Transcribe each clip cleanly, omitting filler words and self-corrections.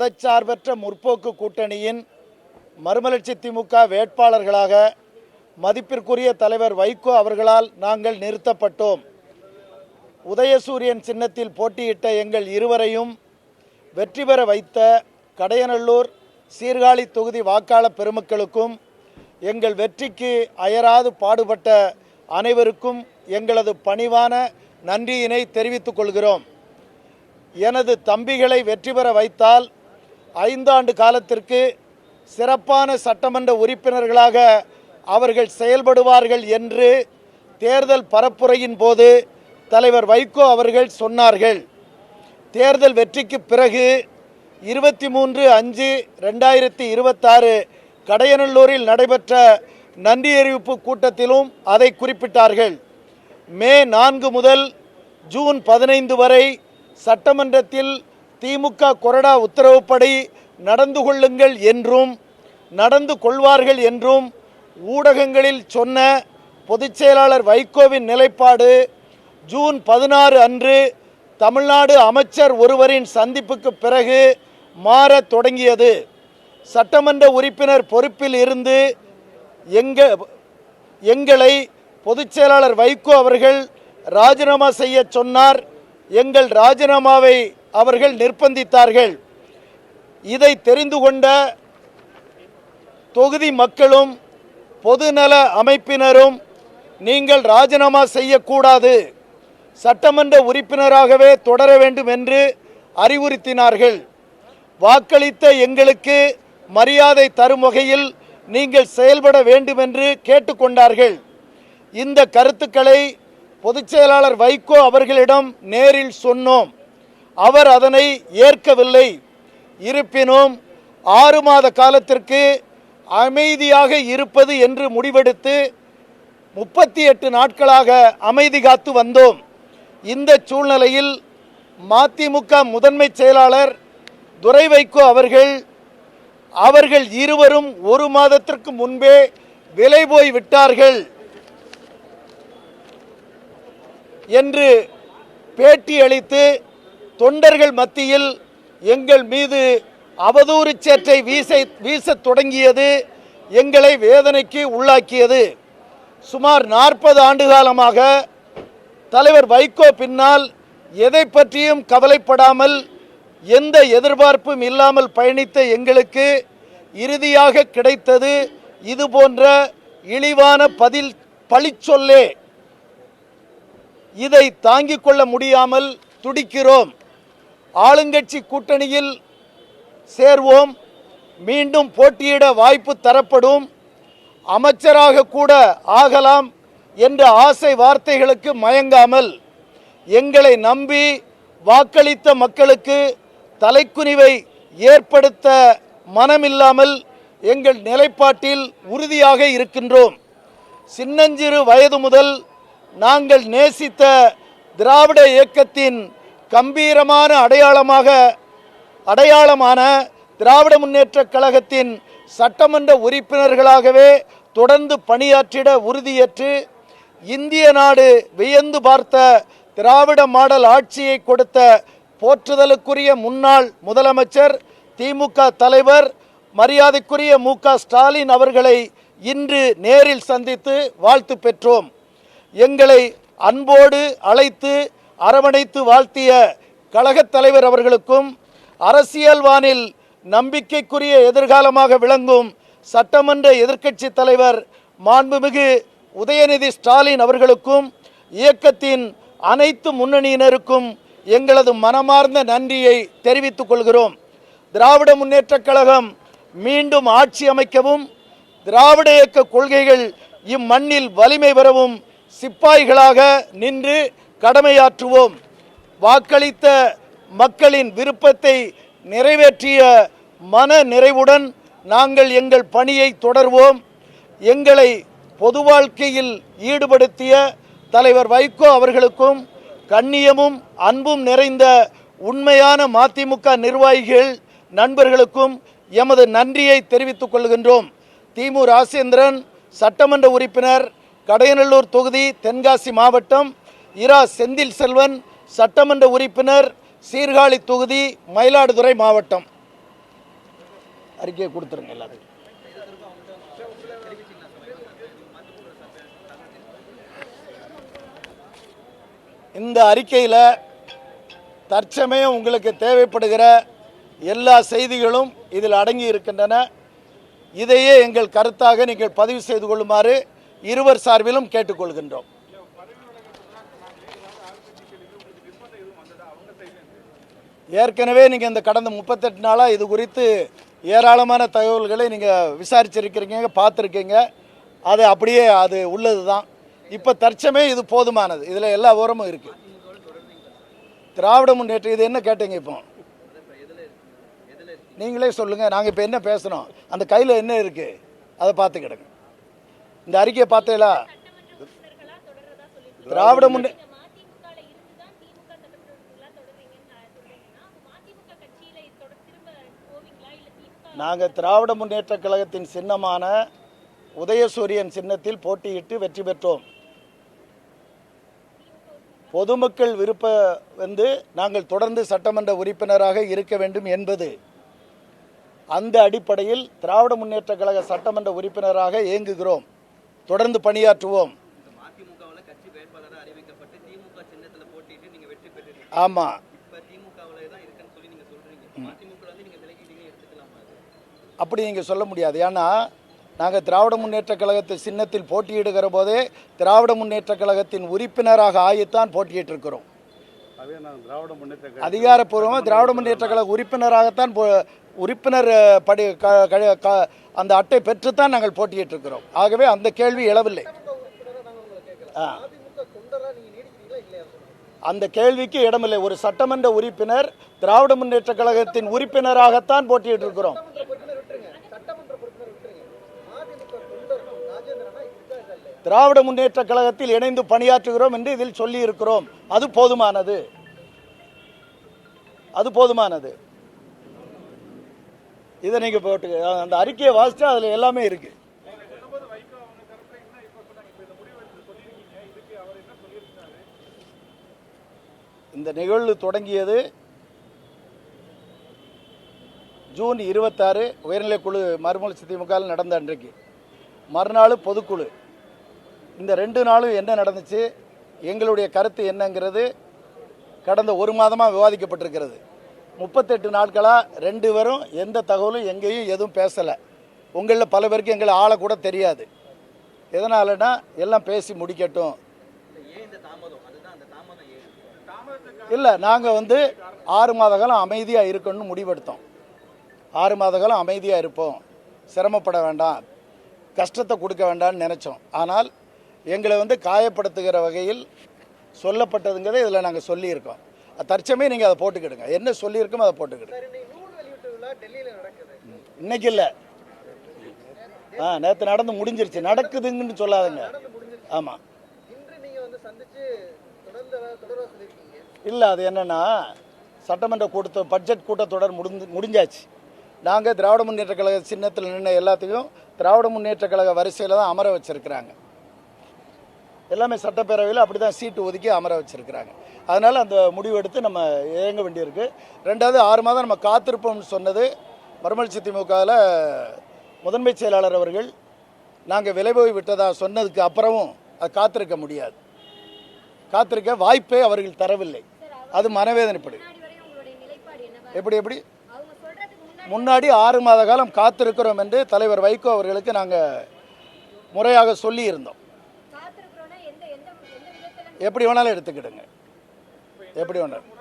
மதச்சார்பற்ற முற்போக்கு கூட்டணியின் மறுமலர்ச்சி திமுக வேட்பாளர்களாக மதிப்பிற்குரிய தலைவர் வைகோ அவர்களால் நாங்கள் நிறுத்தப்பட்டோம். உதயசூரியன் சின்னத்தில் போட்டியிட்ட எங்கள் இருவரையும் வெற்றி பெற வைத்த கடையநல்லூர் சீர்காழி தொகுதி வாக்காளர் பெருமக்களுக்கும் எங்கள் வெற்றிக்கு அயராது பாடுபட்ட அனைவருக்கும் எங்களது பணிவான நன்றியினை தெரிவித்துக் கொள்கிறோம். எனது தம்பிகளை வெற்றி பெற வைத்தால் 5 ஆண்டு காலத்திற்கு சிறப்பான சட்டமன்ற உறுப்பினர்களாக அவர்கள் செயல்படுவார்கள் என்று தேர்தல் பரப்புரையின் போது தலைவர் வைகோ அவர்கள் சொன்னார்கள். தேர்தல் வெற்றிக்கு பிறகு 23/5/2026 கடையநல்லூரில் நடைபெற்ற நன்றி அறிவிப்பு கூட்டத்திலும் அதை குறிப்பிட்டார்கள். மே 4 முதல் ஜூன் 15 வரை சட்டமன்றத்தில் திமுக கொறடா உத்தரவுப்படி நடந்து கொள்ளுங்கள் என்றும் நடந்து கொள்வார்கள் என்றும் ஊடகங்களில் சொன்ன பொதுச் செயலாளர் வைகோவின் நிலைப்பாடு ஜூன் 16 அன்று தமிழ்நாடு அமைச்சர் ஒருவரின் சந்திப்புக்கு பிறகு மாறத் தொடங்கியது. சட்டமன்ற உறுப்பினர் பொறுப்பில் இருந்து எங்களை பொதுச் செயலாளர் வைகோ அவர்கள் ராஜினாமா செய்ய சொன்னார். எங்கள் ராஜினாமாவை அவர்கள் நிர்பந்தித்தார்கள். இதை தெரிந்து கொண்ட தொகுதி மக்களும் பொதுநல அமைப்பினரும் நீங்கள் ராஜினாமா செய்யக்கூடாது, சட்டமன்ற உறுப்பினராகவே தொடர வேண்டும் என்று அறிவுறுத்தினார்கள். வாக்களித்த எங்களுக்கு மரியாதை தரும் வகையில் நீங்கள் செயல்பட வேண்டும் என்று கேட்டுக்கொண்டார்கள். இந்த கருத்துக்களை பொதுச் செயலாளர் வைகோ அவர்களிடம் நேரில் சொன்னோம். அவர் அதனை ஏற்கவில்லை. இருப்பினும் 6 மாத காலத்திற்கு அமைதியாக இருப்பது என்று முடிவெடுத்து 38 நாட்களாக அமைதி காத்து வந்தோம். இந்த சூழ்நிலையில் மதிமுக முதன்மை செயலாளர் துரை வைகோ அவர்கள் இருவரும் 1 மாதத்திற்கு முன்பே விலை போய் விட்டார்கள் என்று பேட்டி அளித்து தொண்டர்கள் மத்தியில் எங்கள் மீது அவதூறு சேற்றை வீசத் தொடங்கியது எங்களை வேதனைக்கு உள்ளாக்கியது. சுமார் 40 ஆண்டு காலமாக தலைவர் வைகோ பின்னால் எதை பற்றியும் கவலைப்படாமல் எந்த எதிர்பார்ப்பும் இல்லாமல் பயணித்த எங்களுக்கு இறுதியாக கிடைத்தது இது போன்ற இழிவான பழிச்சொல்லே. இதை தாங்கிக் கொள்ள முடியாமல் துடிக்கிறோம். ஆளுங்கட்சி கூட்டணியில் சேர்வோம், மீண்டும் போட்டியிட வாய்ப்பு தரப்படும், அமைச்சராக கூட ஆகலாம் என்ற ஆசை வார்த்தைகளுக்கு மயங்காமல் எங்களை நம்பி வாக்களித்த மக்களுக்கு தலைக்குனிவை ஏற்படுத்த மனமில்லாமல் எங்கள் நிலைப்பாட்டில் உறுதியாக இருக்கின்றோம். சின்னஞ்சிறு வயது முதல் நாங்கள் நேசித்த திராவிட இயக்கத்தின் கம்பீரமான அடையாளமான திராவிட முன்னேற்றக் கழகத்தின் சட்டமன்ற உறுப்பினர்களாகவே தொடர்ந்து பணியாற்றிட உறுதியேற்று இந்திய நாடு வியந்து பார்த்த திராவிட மாடல் ஆட்சியை கொடுத்த போற்றுதலுக்குரிய முன்னாள் முதலமைச்சர் திமுக தலைவர் மரியாதைக்குரிய மு.க. ஸ்டாலின் அவர்களை இன்று நேரில் சந்தித்து வாழ்த்து பெற்றோம். எங்களை அன்போடு அழைத்து அரவணைத்து வாழ்த்திய கழகத் தலைவர் அவர்களுக்கும் அரசியல் வானில் நம்பிக்கைக்குரிய எதிர்காலமாக விளங்கும் சட்டமன்ற எதிர்க்கட்சி தலைவர் மாண்புமிகு உதயநிதி ஸ்டாலின் அவர்களுக்கும் இயக்கத்தின் அனைத்து முன்னணியினருக்கும் எங்களது மனமார்ந்த நன்றியை தெரிவித்துக் கொள்கிறோம். திராவிட முன்னேற்றக் கழகம் மீண்டும் ஆட்சி அமைக்கவும் திராவிட இயக்க கொள்கைகள் இம்மண்ணில் வலிமை பெறவும் சிப்பாய்களாக நின்று கடமையாற்றுவோம். வாக்களித்த மக்களின் விருப்பத்தை நிறைவேற்றிய மன நிறைவுடன் நாங்கள் எங்கள் பணியை தொடர்வோம். எங்களை பொது வாழ்க்கையில் ஈடுபடுத்திய தலைவர் வைகோ அவர்களுக்கும் கண்ணியமும் அன்பும் நிறைந்த உண்மையான மதிமுக நிர்வாகிகள் நண்பர்களுக்கும் எமது நன்றியை தெரிவித்துக் கொள்கின்றோம். திமு ராசேந்திரன், சட்டமன்ற உறுப்பினர், கடையநல்லூர் தொகுதி, தென்காசி மாவட்டம். இரா செந்தில் செல்வன், சட்டமன்ற உறுப்பினர், சீர்காழி தொகுதி, மயிலாடுதுறை மாவட்டம். அறிக்கையை கொடுத்துருங்க எல்லாத்துக்கும். இந்த அறிக்கையில் தற்சமயம் உங்களுக்கு தேவைப்படுகிற எல்லா செய்திகளும் இதில் அடங்கி இருக்கின்றன. இதையே எங்கள் கருத்தாக நீங்கள் பதிவு செய்து கொள்ளுமாறு இருவர் சார்பிலும் கேட்டுக்கொள்கின்றோம். ஏற்கனவே நீங்கள் இந்த கடந்த 38 நாளாக இது குறித்து ஏராளமான தகவல்களை நீங்கள் விசாரிச்சிருக்கிறீங்க, பார்த்துருக்கீங்க. அது அப்படியே அது உள்ளது தான். இப்போ தற்சமயம் இது போதுமானது. இதில் எல்லா விவரமும் இருக்குது. திராவிட முன்னேற்றம் இது என்ன கேட்டீங்க? இப்போ நீங்களே சொல்லுங்கள். நாங்கள் இப்போ என்ன பேசுகிறோம்? அந்த கையில் என்ன இருக்குது அதை பார்த்துக்கிடுங்க. இந்த அறிக்கையை பார்த்தீங்களா? திராவிட முன்னே நாங்கள் திராவிட முன்னேற்ற கழகத்தின் சின்னமான உதயசூரியன் சின்னத்தில் போட்டியிட்டு வெற்றி பெற்றோம். பொதுமக்கள் விருப்ப நாங்கள் தொடர்ந்து சட்டமன்ற உறுப்பினராக இருக்க வேண்டும் என்பது. அந்த அடிப்படையில் திராவிட முன்னேற்ற கழக சட்டமன்ற உறுப்பினராக இயங்குகிறோம். தொடர்ந்து பணியாற்றுவோம். ஆமாம், அப்படி நீங்கள் சொல்ல முடியாது. ஏன்னா நாங்கள் திராவிட முன்னேற்ற கழகத்தின் சின்னத்தில் போட்டியிடுகிற போதே திராவிட முன்னேற்ற கழகத்தின் உறுப்பினராக ஆகித்தான் போட்டியிட்டு இருக்கிறோம். அதிகாரப்பூர்வமாக திராவிட முன்னேற்ற கழக உறுப்பினராகத்தான் உறுப்பினர் அந்த அட்டை பெற்றுத்தான் நாங்கள் போட்டியிட்டு இருக்கிறோம். ஆகவே அந்த கேள்வி எழவில்லை. அந்த கேள்விக்கு இடமில்லை. ஒரு சட்டமன்ற உறுப்பினர் திராவிட முன்னேற்ற கழகத்தின் உறுப்பினராகத்தான் போட்டியிட்டு இருக்கிறோம். திராவிட முன்னேற்ற கழகத்தில் இணைந்து பணியாற்றுகிறோம் என்று இதில் சொல்லி இருக்கிறோம். அது போதுமானது. அது போதுமானது. இதை நீங்க போட்டு அந்த அறிக்கையை வாசிச்சா அதுல எல்லாமே இருக்கு. இந்த நிகழ்வு தொடங்கியது ஜூன் 26 உயர்நிலைக்குழு மறுமலர்ச்சி திமுக நடந்த அன்றைக்கு. மறுநாள் பொதுக்குழு. இந்த 2 நாளும் என்ன நடந்துச்சு, எங்களுடைய கருத்து என்னங்கிறது கடந்த ஒரு மாதமாக விவாதிக்கப்பட்டிருக்கிறது. 38 நாட்களாக 2 பேரும் எந்த தகவலும் எங்கேயும் எதுவும் பேசலை. உங்களில் பல பேருக்கு எங்களை ஆளை கூட தெரியாது. எதனாலனா எல்லாம் பேசி முடிக்கட்டும். இல்லை, நாங்கள் 6 மாத காலம் அமைதியாக இருக்கணும்னு முடிவெடுத்தோம். 6 மாத காலம் அமைதியாக இருப்போம், சிரமப்பட வேண்டாம், கஷ்டத்தை கொடுக்க வேண்டாம்னு நினச்சோம். ஆனால் எங்களை காயப்படுத்துகிற வகையில் சொல்லப்பட்டதுங்கிறத இதில் நாங்கள் சொல்லியிருக்கோம். தற்சமே நீங்கள் அதை போட்டுக்கிடுங்க. என்ன சொல்லியிருக்கோமோ அதை போட்டுக்கிடுங்க. இன்னைக்கு இல்லை, நேற்று நடந்து முடிஞ்சிருச்சு. நடக்குதுங்கன்னு சொல்லாதுங்க. ஆமாம், இல்லை, அது என்னென்னா சட்டமன்ற பட்ஜெட் கூட்டத்தொடர் முடிஞ்சாச்சு. நாங்கள் திராவிட முன்னேற்ற கழக சின்னத்தில் நின்று எல்லாத்தையும் திராவிட முன்னேற்ற கழக வரிசையில் தான் அமர வச்சிருக்கிறாங்க. எல்லாமே சட்டப்பேரவையில் அப்படி தான் சீட்டு ஒதுக்கி அமர வச்சிருக்கிறாங்க. அதனால் அந்த முடிவு எடுத்து நம்ம இயங்க வேண்டியிருக்கு. 2வது 6 மாதம் நம்ம காத்திருப்போம்னு சொன்னது மறுமலர்ச்சி திமுகவில் முதன்மை செயலாளர் அவர்கள் நாங்கள் விலை போய் விட்டதாக சொன்னதுக்கு அப்புறமும் அது காத்திருக்க முடியாது. காத்திருக்க வாய்ப்பே அவர்கள் தரவில்லை. அது மனவேதனைப்படு. எப்படி முன்னாடி 6 மாத காலம் காத்திருக்கிறோம் என்று தலைவர் வைகோ அவர்களுக்கு நாங்கள் முறையாக சொல்லி இருந்தோம். எப்படி வேணாலும் எடுத்துக்கிடுங்க, எப்படி வேணாலும்.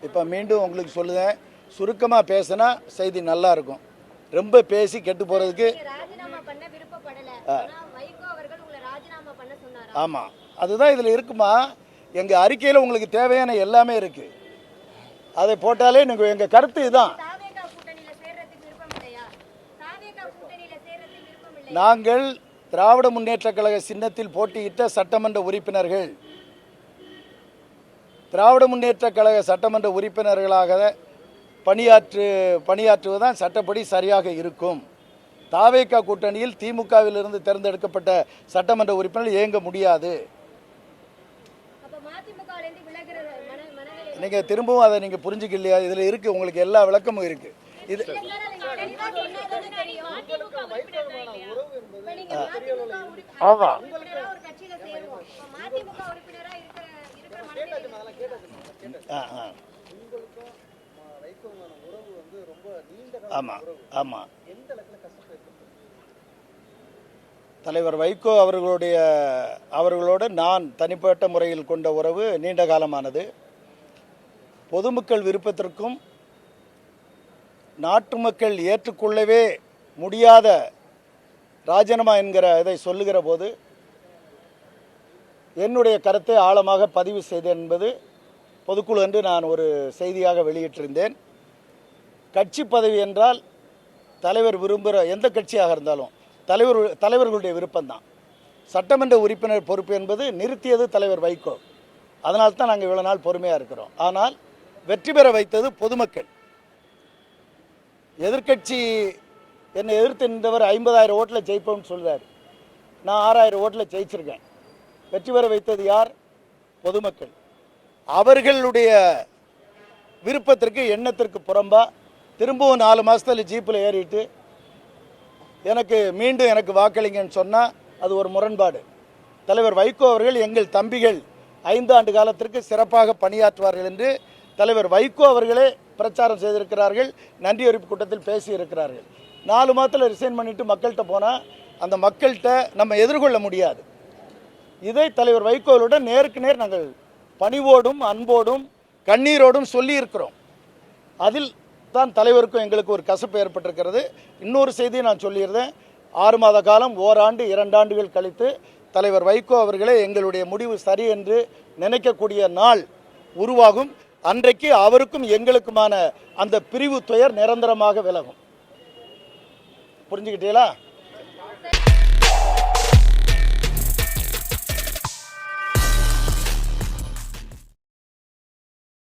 இப்போ மீண்டும் உங்களுக்கு சொல்லுதேன், சுருக்கமாக பேசினா செய்தி நல்லா இருக்கும். ரொம்ப பேசி கெட்டு போகிறதுக்கு. ஆமாம், அதுதான் இதில் இருக்குமா. எங்கள் அறிக்கையில் உங்களுக்கு தேவையான எல்லாமே இருக்குது. அதை போட்டாலே நீங்கள் எங்கள் கருத்து இதுதான். நாங்கள் திராவிட முன்னேற்ற கழக சின்னத்தில் போட்டியிட்ட சட்டமன்ற உறுப்பினர்கள் திராவிட முன்னேற்ற கழக சட்டமன்ற உறுப்பினர்களாக பணியாற்றுவதுதான் சட்டப்படி சரியாக இருக்கும். தாவேகா கூட்டணியில் திமுகவிலிருந்து தேர்ந்தெடுக்கப்பட்ட சட்டமன்ற உறுப்பினர் இயங்க முடியாது. நீங்கள் திரும்பவும் அதை நீங்கள் புரிஞ்சுக்கலையா? இதில் இருக்குது, உங்களுக்கு எல்லா விளக்கமும் இருக்குது. இது ஆமாம், ஆமாம், ஆமாம். தலைவர் வைகோ அவர்களோடு நான் தனிப்பட்ட முறையில் கொண்ட உறவு நீண்ட காலமானது. பொதுமக்கள் விருப்பத்திற்கும் நாட்டு மக்கள் ஏற்றுக்கொள்ளவே முடியாத ராஜினாமா என்கிற இதை சொல்லுகிற போது என்னுடைய கருத்தை ஆழமாக பதிவு செய்தேன் என்பது பொதுக்குழு என்று நான் ஒரு செய்தியாக வெளியிட்டிருந்தேன். கட்சி பதவி என்றால் தலைவர் விரும்புகிற எந்த கட்சியாக இருந்தாலும் தலைவர்களுடைய விருப்பம்தான். சட்டமன்ற உறுப்பினர் பொறுப்பு என்பது நிறுத்தியது தலைவர் வைகோ. அதனால்தான் தான் நாங்கள் இவ்வளோ நாள் பொறுமையாக இருக்கிறோம். ஆனால் வெற்றி பெற வைத்தது பொதுமக்கள். எதிர்கட்சி என்னை எதிர்த்து நின்றவர் 50,000 ஓட்டில் ஜெயிப்போம்னு சொல்கிறார். நான் 6,000 ஓட்டில் ஜெயிச்சிருக்கேன். வெற்றி பெற வைத்தது யார்? பொதுமக்கள். அவர்களுடைய விருப்பத்திற்கு எண்ணத்திற்கு புறம்பா திரும்பவும் 4 மாதத்தில் ஜீப்பில் ஏறிட்டு மீண்டும் எனக்கு வாக்களிங்கன்னு சொன்னால் அது ஒரு முரண்பாடு. தலைவர் வைகோ அவர்கள் எங்கள் தம்பிகள் 5 ஆண்டு காலத்திற்கு சிறப்பாக பணியாற்றுவார்கள் என்று தலைவர் வைகோ அவர்களே பிரச்சாரம் செய்திருக்கிறார்கள். நன்றி அறிவிப்பு கூட்டத்தில் பேசியிருக்கிறார்கள். 4 மாதத்தில் ரிசைன் பண்ணிவிட்டு மக்கள்கிட்ட போனால் அந்த மக்கள்கிட்ட நம்ம எதிர்கொள்ள முடியாது. இதை தலைவர் வைகோவுடன் நேருக்கு நேர் நாங்கள் பணிவோடும் அன்போடும் கண்ணீரோடும் சொல்லியிருக்கிறோம். அதில் தான் தலைவருக்கும் எங்களுக்கு ஒரு கசப்பு ஏற்பட்டிருக்கிறது. இன்னொரு செய்தியை நான் சொல்லியிருந்தேன். 6 மாத காலம், ஓராண்டு 2 ஆண்டுகள் கழித்து தலைவர் வைகோ அவர்களே எங்களுடைய முடிவு சரி என்று நினைக்கக்கூடிய நாள் உருவாகும். அன்றைக்கு அவருக்கும் எங்களுக்குமான அந்த பிரிவு துயர் நிரந்தரமாக விலகும். புரிஞ்சுக்கிட்டீங்களா?